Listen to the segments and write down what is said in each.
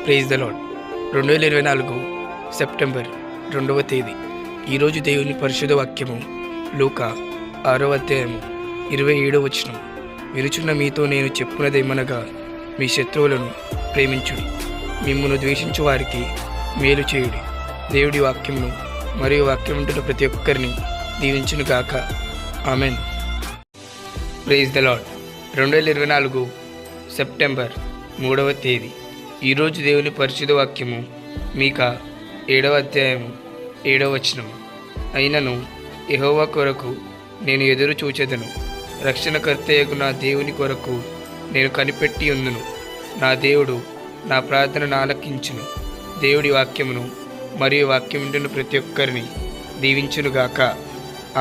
Praise the lord. 2024 September 2వ తేదీ. ఈరోజు దేవుని పరిశుద్ధ వాక్యము లూకా 6వ అధ్యాయము 27వ వచనం. వినుచున్న మీతో నేను చెప్పున్నదేమనగా, మీ శత్రువులను ప్రేమించుడి, మిమ్మును ద్వేషించు వారికి మేలు చేయుడి. దేవుడి వాక్యమును మరియు వాక్యం ఉంటున్న ప్రతి ఒక్కరిని దీవించును గాక. Amen. Praise the lord. 2024 September 3వ తేదీ. ఈరోజు దేవుని పరిశుద్ధ వాక్యము మీకా 7వ అధ్యాయము 7వ వచనము. అయినను యెహోవా కొరకు నేను ఎదురు చూచెదను, రక్షణకర్తయగు నా దేవుని కొరకు నేను కనిపెట్టి ఉందును. నా దేవుడు నా ప్రార్థనను ఆలకించును. దేవుడి వాక్యమును మరియు వాక్యం వింటున్న ప్రతి ఒక్కరిని దీవించునుగాక.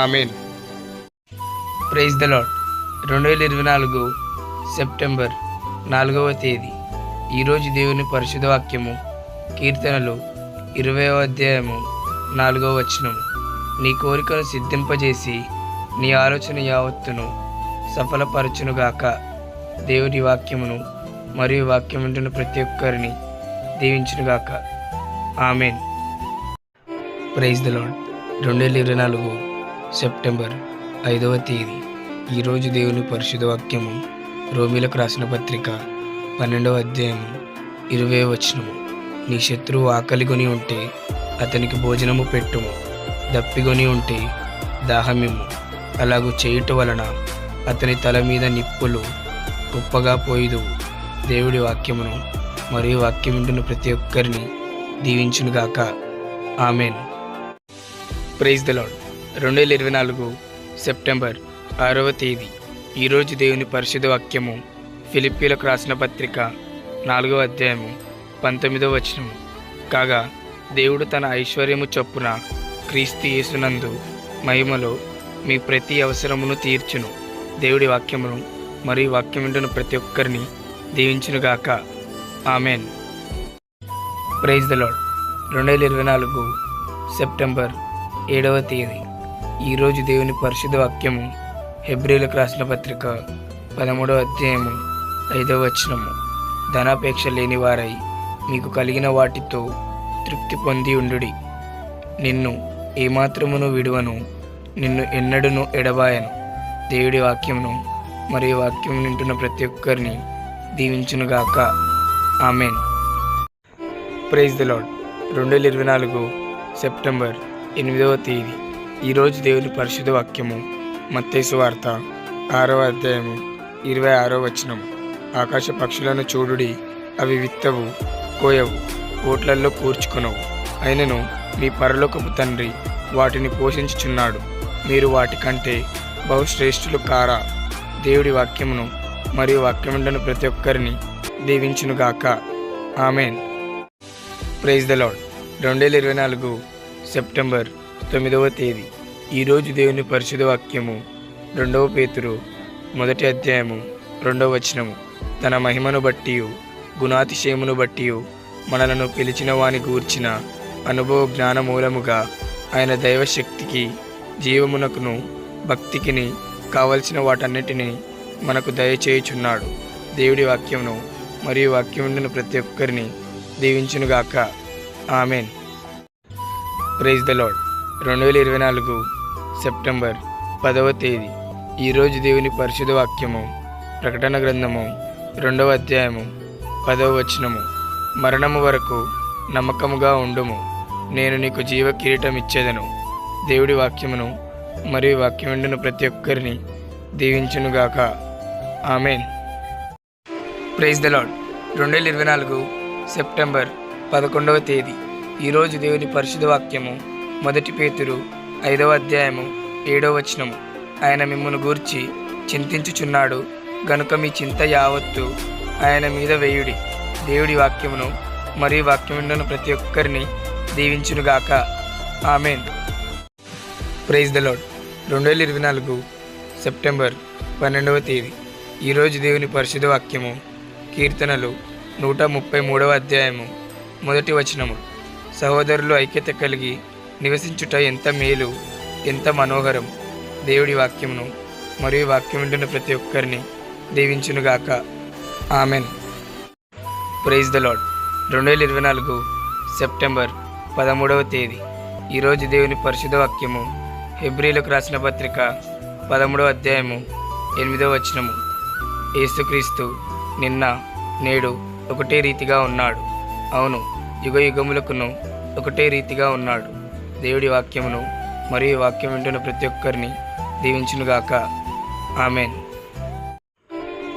Amen. Praise the lord. 2024 September 4వ తేదీ. ఈరోజు దేవుని పరిశుద్ధ వాక్యము కీర్తనలు 20వ అధ్యాయము 4వ వచనము. నీ కోరికను సిద్ధింపజేసి నీ ఆలోచన యావత్తును సఫలపరచునుగాక. దేవుడి వాక్యమును మరియు వాక్యం వింటున్న ప్రతి ఒక్కరిని దీవించునుగాక. Amen. Praise the lord. 2024 September 5వ తేదీ. ఈరోజు దేవుని పరిశుద్ధ వాక్యము రోమీలకు రాసిన పత్రిక 12వ అధ్యాయము 20వ వచనము. నీ శత్రువు ఆకలిగొని ఉంటే అతనికి భోజనము పెట్టుము, దప్పిగొని ఉంటే దాహమిమ్ము. అలాగూ చేయుట వలన అతని తల మీద నిప్పులు ఉప్పగా పోయిదువు. దేవుడి వాక్యమును మరియు వాక్యం వింటున్న ప్రతి ఒక్కరిని దీవించునుగాక. Amen. Praise the lord. 2024 September 6వ తేదీ. ఈరోజు దేవుని పరిశుద్ధ వాక్యము ఫిలిప్పీలకు రాసిన పత్రిక 4వ అధ్యాయము 19వ వచనము. కాగా దేవుడు తన ఐశ్వర్యము చొప్పున క్రీస్తు యేసునందు మహిమలో మీ ప్రతి అవసరమును తీర్చును. దేవుడి వాక్యమును మరియు వాక్యం వింటున్న ప్రతి ఒక్కరిని దీవించునుగాక. Amen. Praise the lord. 2024 September 7వ తేదీ. ఈరోజు దేవుని పరిశుద్ధ వాక్యము హెబ్రీలకు రాసిన పత్రిక 13వ అధ్యాయము 5వ వచనము. ధనాపేక్ష లేని వారై మీకు కలిగిన వాటితో తృప్తి పొంది ఉండుడి. నిన్ను ఏమాత్రమును విడువను, నిన్ను ఎన్నడూను ఎడబాయను. దేవుడి వాక్యమును మరియు వాక్యం వింటున్న ప్రతి ఒక్కరిని దీవించునుగాక. Amen. Praise the lord. 2024 September 8వ తేదీ. ఈరోజు దేవుని పరిశుద్ధ వాక్యము మత్తయి సువార్త 6వ అధ్యాయము 26వ వచనము. ఆకాశ పక్షులను చూడుడి, అవి విత్తవు, కోయవు, కోట్లల్లో కూర్చుకొనవు, అయినను మీ పరలోకపు తండ్రి వాటిని పోషించుచున్నాడు. మీరు వాటికంటే బహుశ్రేష్ఠులు కారా? దేవుడి వాక్యమును మరియు వాక్యం వింటున్న ప్రతి ఒక్కరిని దీవించునుగాక. Amen. Praise the lord. 2024 September 9వ తేదీ. ఈరోజు దేవుని పరిశుద్ధ వాక్యము 2వ పేతురు 1వ అధ్యాయము 2వ వచనము. తన మహిమను బట్టి గుణాతిశయమును బట్టి మనలను పిలిచిన వాని గూర్చిన అనుభవ జ్ఞాన మూలముగా ఆయన దైవశక్తికి, జీవమునకును భక్తికిని కావలసిన వాటన్నిటినీ మనకు దయచేయుచున్నాడు. దేవుడి వాక్యమును మరియు వాక్యం ఉండిన ప్రతి ఒక్కరిని దీవించునుగాక. Amen. Praise the lord. 2024 September 10వ తేదీ. ఈరోజు దేవుని పరిశుద్ధ వాక్యము ప్రకటన గ్రంథము 2వ అధ్యాయము 10వ వచనము. మరణము వరకు నమ్మకముగా ఉండుము, నేను నీకు జీవ కిరీటం ఇచ్చేదను. దేవుడి వాక్యమును మరియు వాక్యం వింటున్న ప్రతి ఒక్కరిని దీవించునుగాక. Amen. Praise the lord. 2024 September 11వ తేదీ. ఈరోజు దేవుని పరిశుద్ధ వాక్యము 1 పేతురు 5వ అధ్యాయము 7వ వచనము. ఆయన మిమ్మును గూర్చి చింతించుచున్నాడు గనుక మీ చింత యావత్తు ఆయన మీద వేయుడి. దేవుడి వాక్యమును మరియు వాక్యం వింటున్న ప్రతి ఒక్కరిని దీవించునుగాక. Amen. Praise the lord. 2024 September 12వ తేదీ. ఈరోజు దేవుని పరిశుద్ధ వాక్యము కీర్తనలు 133వ అధ్యాయము 1వ వచనము. సహోదరులు ఐక్యత కలిగి నివసించుట ఎంత మేలు, ఎంత మనోహరం. దేవుడి వాక్యమును మరియు వాక్యం వింటున్న ప్రతి ఒక్కరిని దీవించునుగాక. Amen. Praise the lord. 2024 September 13వ తేదీ. ఈరోజు దేవుని పరిశుద్ధ వాక్యము హెబ్రీలకు రాసిన పత్రిక 13వ అధ్యాయము 8వ వచనము. యేసుక్రీస్తు నిన్న నేడు ఒకటే రీతిగా ఉన్నాడు. అవును, యుగ యుగములకును ఒకటే రీతిగా ఉన్నాడు. దేవుడి వాక్యమును మరియు వాక్యం వింటున్న ప్రతి ఒక్కరిని దీవించునుగాక. Amen.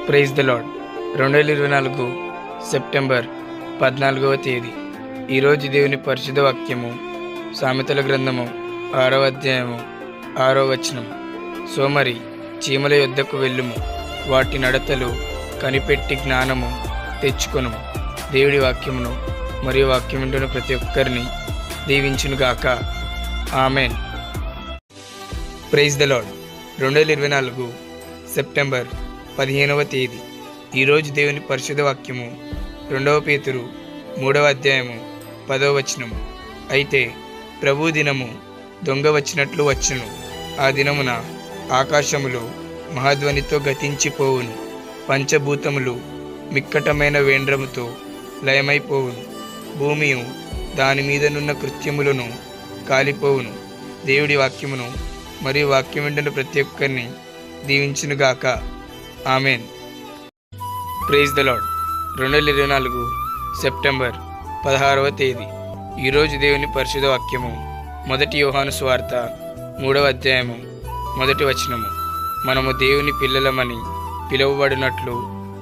Praise the lord. 2024 September 14వ తేదీ. ఈరోజు దేవుని పరిశుద్ధ వాక్యము సామెతల గ్రంథము 6వ అధ్యాయము 6వ వచనం. సోమరి చీమల యొద్దకు వెళ్ళుము, వాటి నడతలు కనిపెట్టి జ్ఞానము తెచ్చుకొనుము. దేవుడి వాక్యమును మరియు వాక్యం వింటున్న ప్రతి ఒక్కరిని దీవించునుగాక. Amen. Praise the lord. 2024 September 15వ తేదీ. ఈరోజు దేవుని పరిశుద్ధ వాక్యము 2 పేతురు 3వ అధ్యాయము 10వ వచనము. అయితే ప్రభు దినము దొంగ వచ్చినట్లు వచ్చును. ఆ దినమున ఆకాశములు మహాధ్వనితో గతించిపోవును, పంచభూతములు మిక్కటమైన వేండ్రముతో లయమైపోవును, భూమియు దాని మీదనున్న కృత్యములను కాలిపోవును. దేవుడి వాక్యమును మరియు వాక్యం వింటున్న ప్రతి ఒక్కరిని దీవించునుగాక. Amen. Praise the lord. 2024 September 16వ తేదీ. ఈరోజు దేవుని పరిశుద్ధ వాక్యము 1 యోహాను సువార్త 3వ అధ్యాయము 1వ వచనము. మనము దేవుని పిల్లలమని పిలువబడినట్లు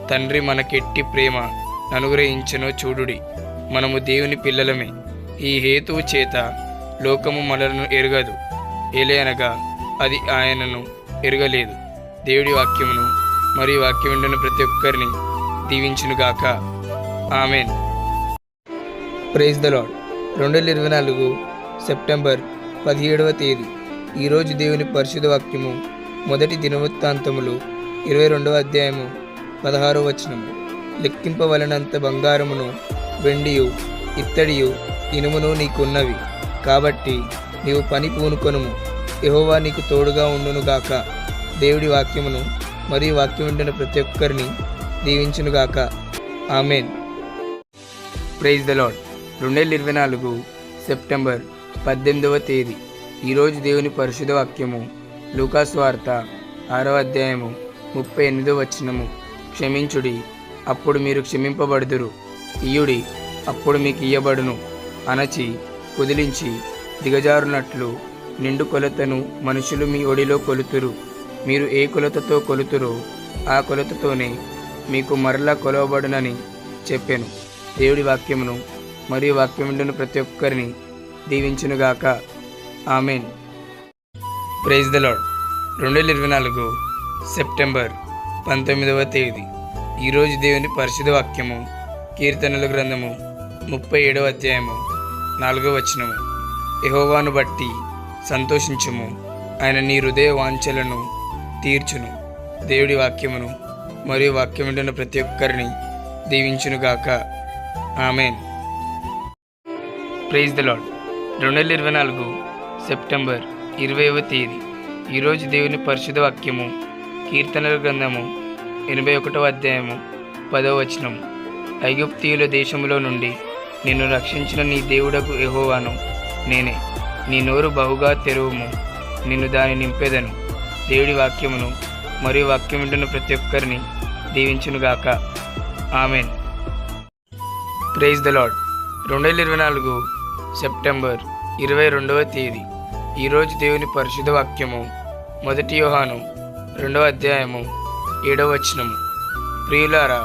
తండ్రి మనకెట్టి ప్రేమ అనుగ్రహించెనో చూడుడి. మనము దేవుని పిల్లలమే. ఈ హేతువు చేత లోకము మనలను ఎరుగదు, ఏలయనగా అది ఆయనను ఎరగలేదు. దేవుడి వాక్యమును మరియు వాక్యం వింటున్న ప్రతి ఒక్కరిని దీవించునుగాక. Amen. Praise the lord. 2024 September 17వ తేదీ. ఈరోజు దేవుని పరిశుద్ధ వాక్యము 1 దినవృత్తాంతములు 22వ అధ్యాయము 16వ వచనము. లెక్కింపవలనంత బంగారమును వెండియు ఇత్తడియు ఇనుమును నీకున్నవి, కాబట్టి నీవు పని పూనుకొనుము, యెహోవా నీకు తోడుగా ఉండునుగాక. దేవుడి వాక్యమును మరియు వాక్యం వింటున్న ప్రతి ఒక్కరిని దీవించునుగాక. Amen. Praise the lord. 2024 September 18వ తేదీ. ఈరోజు దేవుని పరిశుద్ధ వాక్యము లూకా సువార్త 6వ అధ్యాయము 38వ వచనము. క్షమించుడి, అప్పుడు మీరు క్షమింపబడుదురు, ఇయ్యుడి, అప్పుడు మీకు ఇయ్యబడును అనచి కుదిలించి దిగజారునట్లు నిండు కొలతను మనుషులు మీ ఒడిలో కొలుతురు. మీరు ఏ కొలతతో కొలుతురో ఆ కొలతతోనే మీకు మరలా కొలవబడునని చెప్పాను. దేవుడి వాక్యమును మరియు వాక్యం వింటున్న ప్రతి ఒక్కరిని దీవించునుగాక. Amen. Praise the lord. 2024 September 19వ తేదీ. ఈరోజు దేవుని పరిశుద్ధ వాక్యము కీర్తనల గ్రంథము 37వ అధ్యాయము 4వ వచనము. యెహోవాను బట్టి సంతోషించుము, ఆయన నీ హృదయ వాంఛలను తీర్చును. దేవుడి వాక్యమును మరియు వాక్యం వింటున్న ప్రతి ఒక్కరిని దీవించునుగాక. Amen. Praise the lord. 2024 September 20వ తేదీ. ఈరోజు దేవుని పరిశుద్ధ వాక్యము కీర్తనల గ్రంథము 81వ అధ్యాయము 10వ వచనము. ఐగుప్తీయుల దేశములో నుండి నిన్ను రక్షించిన నీ దేవుడకు యెహోవాను నేనే. నీ నోరు బహుగా తెరువుము, నిన్ను దాని నింపెదను. దేవుడి వాక్యమును మరియు వాక్యం వింటున్న ప్రతి ఒక్కరిని దీవించునుగాక. Amen. Praise the lord. 2024 September 22వ తేదీ. ఈరోజు దేవుని పరిశుద్ధ వాక్యము 1 యోహాను 2వ అధ్యాయము 7వ వచనము. ప్రియులారా,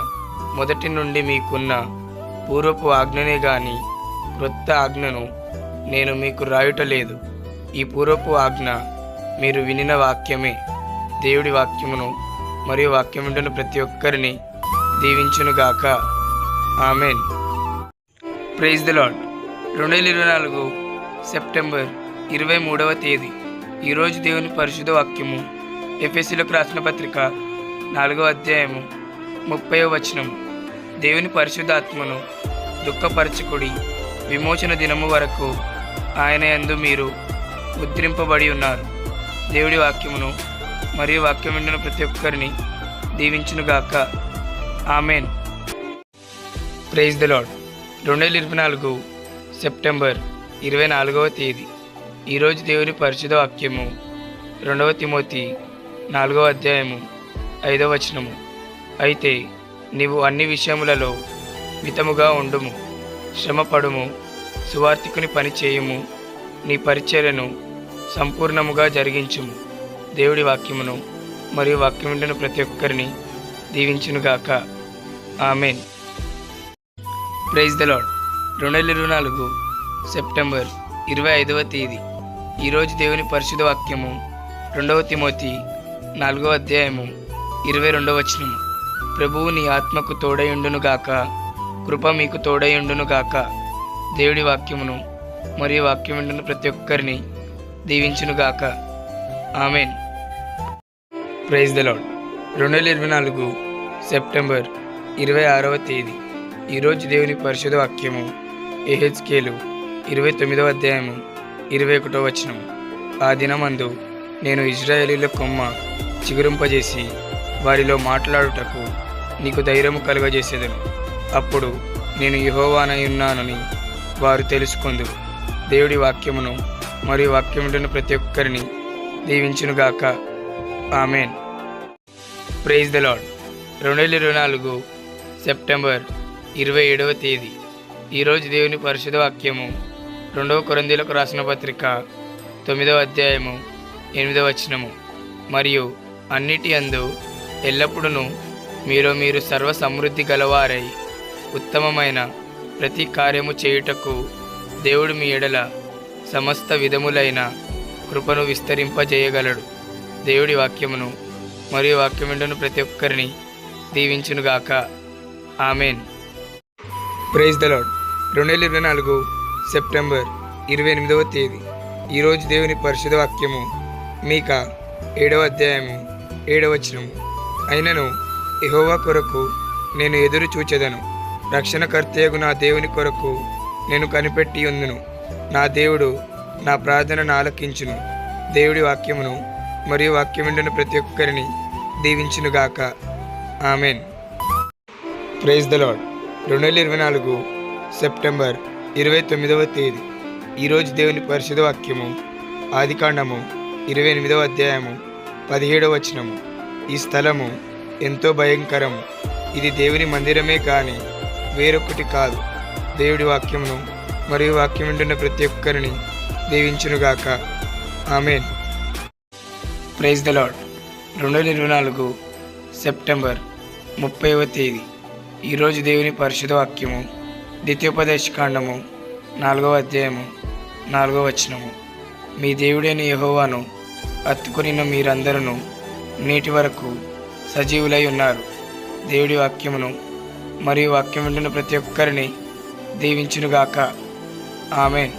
మొదటి నుండి మీకున్న పూర్వపు ఆజ్ఞనే గాని క్రొత్త ఆజ్ఞను నేను మీకు రాయుటలేదు. ఈ పూర్వపు ఆజ్ఞ మీరు వినిన వాక్యమే. దేవుడి వాక్యమును మరియు వాక్యం వింటున్న ప్రతి ఒక్కరిని దీవించునుగాక. Amen. Praise the lord. 2024 September 23వ తేదీ. ఈరోజు దేవుని పరిశుద్ధ వాక్యము ఎఫెసీయులకు రాసిన పత్రిక 4వ అధ్యాయము 30వ వచనం. దేవుని పరిశుద్ధాత్మను దుఃఖపరచుకుడి, విమోచన దినము వరకు ఆయన యందు మీరు ముద్రింపబడి ఉన్నారు. దేవుడి వాక్యమును మరియు వాక్యం వింటున్న ప్రతి ఒక్కరిని దీవించునుగాక. Amen. Praise the lord. 2024 September 24వ తేదీ. ఈరోజు దేవుని పరిశుద్ధ వాక్యము 2 తిమోతి 4వ అధ్యాయము 5వ వచనము. అయితే నీవు అన్ని విషయములలో మితముగా ఉండుము, శ్రమపడుము, సువార్తికుని పని చేయుము, నీ పరిచర్యను సంపూర్ణముగా జరిగించుము. దేవుడి వాక్యమును మరియు వాక్యం వింటున్న ప్రతి ఒక్కరిని దీవించునుగాక. Amen. Praise the lord. 2024 September 25వ తేదీ. ఈరోజు దేవుని పరిశుద్ధ వాక్యము 2 తిమోతి 4వ అధ్యాయము 22వ వచనము. ప్రభువు నీ ఆత్మకు తోడయుండునుగాక, కృప మీకు తోడయుండునుగాక. దేవుడి వాక్యమును మరియు వాక్యం వింటున్న ప్రతి ఒక్కరిని దీవించునుగాక. Amen. Praise the lord. 2024 September 26వ తేదీ. ఈరోజు దేవుని పరిశుద్ధ వాక్యము యెహెజ్కేలు 29వ అధ్యాయము 21వ వచనము. ఆ దినమందు నేను ఇశ్రాయేలీల కొమ్మ చిగురింపజేసి వారిలో మాట్లాడుటకు నీకు ధైర్యము కలుగజేసేదను. అప్పుడు నేను యెహోవానై ఉన్నానని వారు తెలుసుకొందురు. దేవుడి వాక్యమును మరియు వాక్యం వింటున్న ప్రతి ఒక్కరిని దీవించునుగాక. Amen. Praise the lord. 2024 September 27వ తేదీ. ఈరోజు దేవుని పరిశుద్ధ వాక్యము 2 కొరింథీయులకు రాసిన పత్రిక 9వ అధ్యాయము 8వ వచనము. మరియు అన్నిటి యందు ఎల్లప్పుడూ మీరు సర్వ సమృద్ధి గలవారై ఉత్తమమైన ప్రతి కార్యము చేయుటకు దేవుడు మీ ఎడల సమస్త విధములైన కృపను విస్తరింపజేయగలడు. దేవుడి వాక్యమును మరియు వాక్యం వింటున్న ప్రతి ఒక్కరిని దీవించునుగాక. Amen. Praise the lord. 2024 September 28వ తేదీ. ఈరోజు దేవుని పరిశుద్ధ వాక్యము మీకా 7వ అధ్యాయము 7వ వచనము. అయినను యెహోవా కొరకు నేను ఎదురు చూచెదను, రక్షణకర్తయగు నా దేవుని కొరకు నేను కనిపెట్టి ఉందును. నా దేవుడు నా ప్రార్థనను ఆలకించును. దేవుడి వాక్యమును మరియు వాక్యం వింటున్న ప్రతి ఒక్కరిని దీవించునుగాక. Amen. Praise the lord. 2024 September 29వ తేదీ. ఈరోజు దేవుని పరిశుద్ధ వాక్యము ఆదికాండము 28వ అధ్యాయము 17వ వచనము. ఈ స్థలము ఎంతో భయంకరము, ఇది దేవుని మందిరమే కానీ వేరొకటి కాదు. దేవుడి వాక్యమును మరియు వాక్యం వింటున్న ప్రతి ఒక్కరిని దీవించునుగాక. Amen. Praise the lord. 2024 September 30వ తేదీ. ఈరోజు దేవుని పరిశుద్ధ వాక్యము ద్వితీయోపదేశకాండము 4వ అధ్యాయము 4వ వచనము. మీ దేవుడైన యెహోవాను హత్తుకొనిన మీరందరూ నేటి వరకు సజీవులై ఉన్నారు. దేవుడి వాక్యమును మరియు వాక్యం వింటున్న ప్రతి ఒక్కరిని దీవించునుగాక. ఆమెన్.